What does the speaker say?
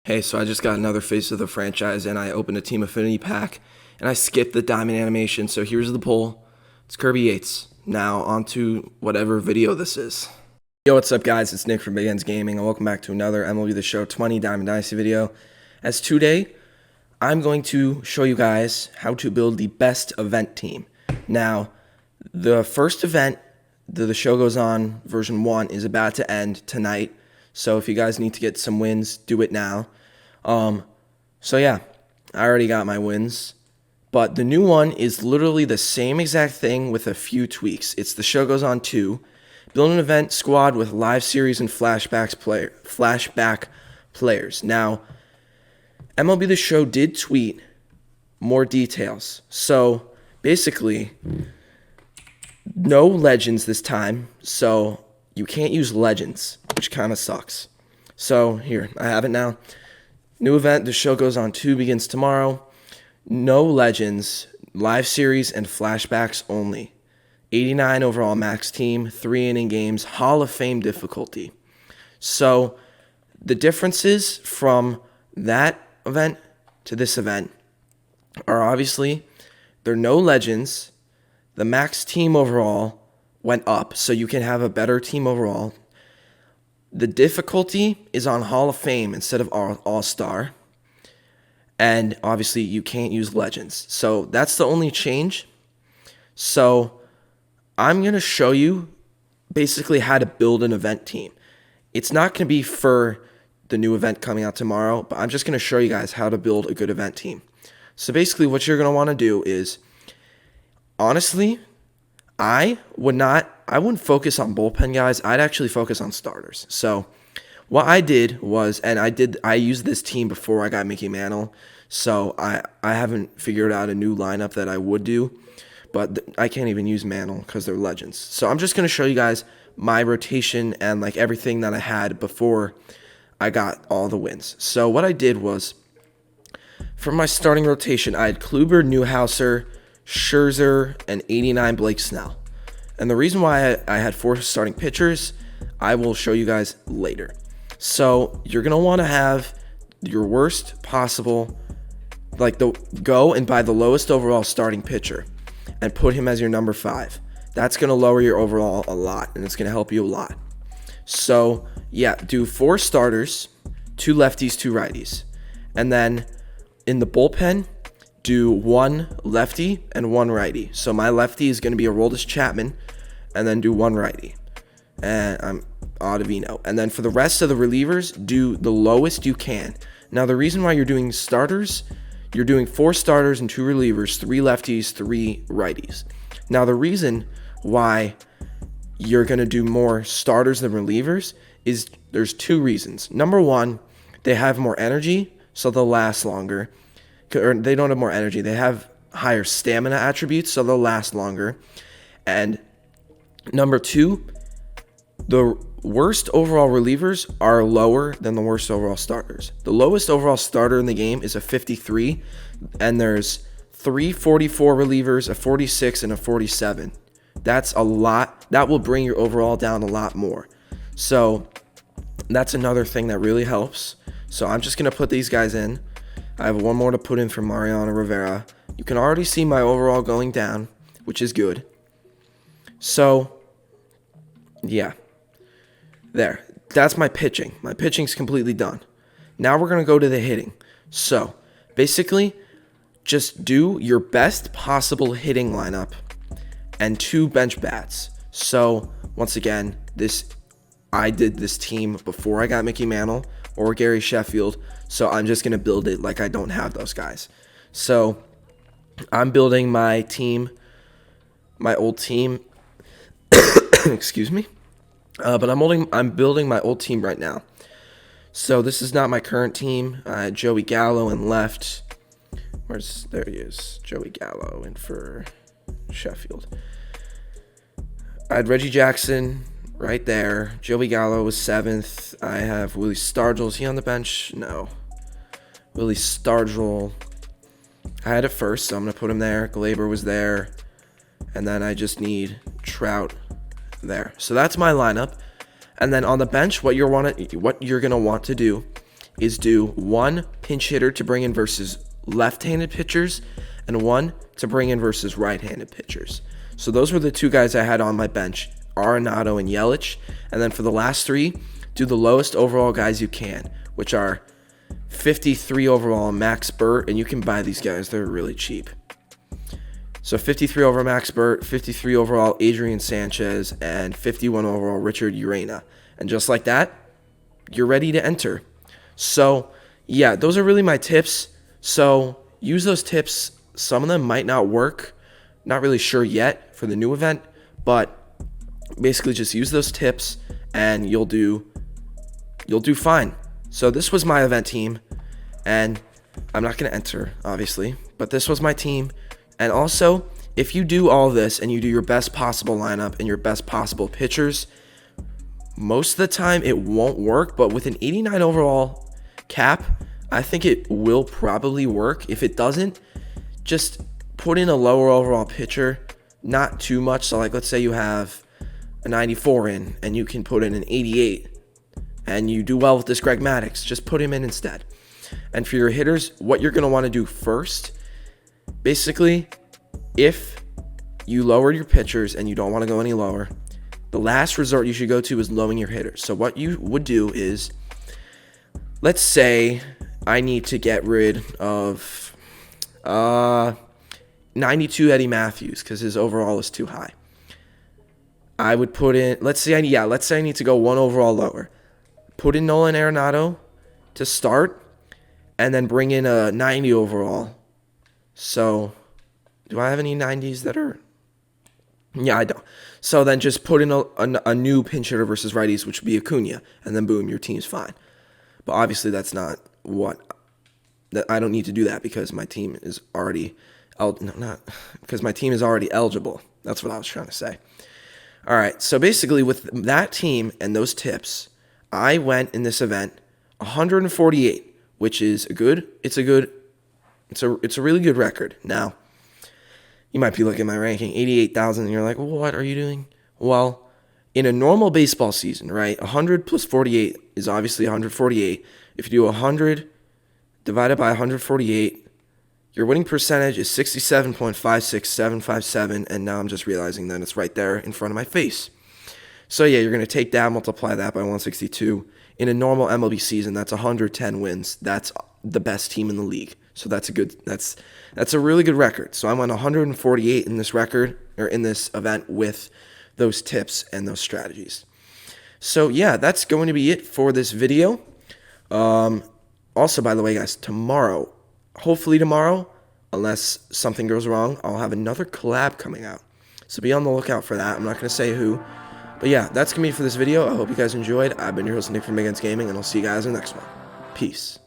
Hey, so I just got another face of the franchise and I opened a Team Affinity pack and I skipped the diamond animation. So here's the poll. It's Kirby Yates. Now on to whatever video this is. Yo, what's up guys? It's Nick from Big Ends Gaming and welcome back to another MLB The Show 20 Diamond Dynasty video. As today, I'm going to show you guys how to build the best event team. Now, the first event, the show goes on, version 1, is about to end tonight. So if you guys need to get some wins, do it now. So yeah, I already got my wins. But the new one is literally the same exact thing with a few tweaks. It's the show goes on 2. Build an event squad with live series and flashback players. Now, MLB The Show did tweet more details. So basically, no legends this time. So you can't use legends, which kind of sucks. So here, I have it now. New event, the show goes on 2, begins tomorrow. No legends, live series, and flashbacks only. 89 overall max team, 3 inning games, Hall of Fame difficulty. So the differences from that event to this event are obviously there are no legends. The max team overall went up, so you can have a better team overall. The difficulty is on Hall of Fame instead of All-Star. And obviously you can't use legends. So that's the only change. So I'm going to show you basically how to build an event team. It's not going to be for the new event coming out tomorrow, but I'm just going to show you guys how to build a good event team. So basically what you're going to want to do is, honestly, I wouldn't focus on bullpen guys. I'd actually focus on starters. So what I did was, I used this team before I got Mickey Mantle. So I haven't figured out a new lineup that I would do, but I can't even use Mantle because they're legends. So I'm just going to show you guys my rotation and like everything that I had before I got all the wins. So what I did was, for my starting rotation, I had Kluber, Newhouser, Scherzer, and 89 Blake Snell. And the reason why I had 4 starting pitchers, I will show you guys later. So you're going to want to have your worst possible, go and buy the lowest overall starting pitcher and put him as your number 5. That's going to lower your overall a lot, and it's going to help you a lot. So yeah, do 4 starters, 2 lefties, 2 righties. And then in the bullpen, do 1 lefty and 1 righty. So my lefty is going to be Aroldis Chapman, and then do 1 righty. And I'm Ottavino. And then for the rest of the relievers, do the lowest you can. Now the reason why you're doing starters, you're doing 4 starters and 2 relievers, 3 lefties, 3 righties. Now the reason why you're going to do more starters than relievers is there's 2 reasons. Number 1, they have more energy, so they'll last longer. Or they don't have more energy. They have higher stamina attributes, so they'll last longer. And number 2, the worst overall relievers are lower than the worst overall starters. The lowest overall starter in the game is a 53, and there's 3 44 relievers, a 46, and a 47. That's a lot. That will bring your overall down a lot more. So that's another thing that really helps. So I'm just going to put these guys in. I have 1 more to put in for Mariano Rivera. You can already see my overall going down, which is good. So, yeah. There. That's my pitching. My pitching's completely done. Now we're going to go to the hitting. So, basically, just do your best possible hitting lineup and 2 bench bats. So, once again, I did this team before I got Mickey Mantle or Gary Sheffield, so I'm just going to build it like I don't have those guys. So I'm building my team, my old team, excuse me, but I'm building my old team right now. So this is not my current team. I had Joey Gallo in left. There he is, Joey Gallo in for Sheffield. I had Reggie Jackson right there. Joey Gallo was 7th. I have Willie Stargell. Is he on the bench? No. Willie Stargell. I had it first, so I'm going to put him there. Glaber was there. And then I just need Trout there. So that's my lineup. And then on the bench, what you're going to want to do is do one pinch hitter to bring in versus left-handed pitchers and one to bring in versus right-handed pitchers. So those were the two guys I had on my bench, Arenado and Yelich. And then for the last three, do the lowest overall guys you can, which are 53 overall Max Burt, and you can buy these guys. They're really cheap. So 53 overall Max Burt, 53 overall Adrian Sanchez, and 51 overall Richard Urena. And just like that, you're ready to enter. So, yeah, those are really my tips. So use those tips. Some of them might not work. Not really sure yet for the new event, but basically just use those tips and you'll do fine. So this was my event team, and I'm not going to enter, obviously, but this was my team. And also, if you do all this and you do your best possible lineup and your best possible pitchers, most of the time it won't work, but with an 89 overall cap, I think it will probably work. If it doesn't, just put in a lower overall pitcher, not too much. So like, let's say you have a 94 in and you can put in an 88 and you do well with this Greg Maddux, just put him in instead. And for your hitters, what you're going to want to do first, basically, if you lowered your pitchers and you don't want to go any lower, the last resort you should go to is lowering your hitters. So what you would do is, let's say I need to get rid of 92 Eddie Matthews because his overall is too high. I would put in, let's say I need to go one overall lower. Put in Nolan Arenado to start, and then bring in a 90 overall. So, do I have any 90s that are? Yeah, I don't. So then just put in a new pinch hitter versus righties, which would be Acuna, and then boom, your team's fine. But obviously that's not that I don't need to do that because my team is already because my team is already eligible. That's what I was trying to say. All right, so basically with that team and those tips, I went in this event 148, which is it's a really good record. Now, you might be looking at my ranking, 88,000, and you're like, what are you doing? Well, in a normal baseball season, right, 100 plus 48 is obviously 148. If you do 100 divided by 148, your winning percentage is 67.56757, and now I'm just realizing that it's right there in front of my face. So yeah, you're going to take that, multiply that by 162. In a normal MLB season, that's 110 wins. That's the best team in the league. So that's a really good record. So I'm on 148 in this record, or in this event, with those tips and those strategies. So yeah, that's going to be it for this video. Also, by the way, guys, hopefully tomorrow, unless something goes wrong, I'll have another collab coming out. So be on the lookout for that. I'm not going to say who. But yeah, that's going to be it for this video. I hope you guys enjoyed. I've been your host, Nick from Big Guns Gaming, and I'll see you guys in the next one. Peace.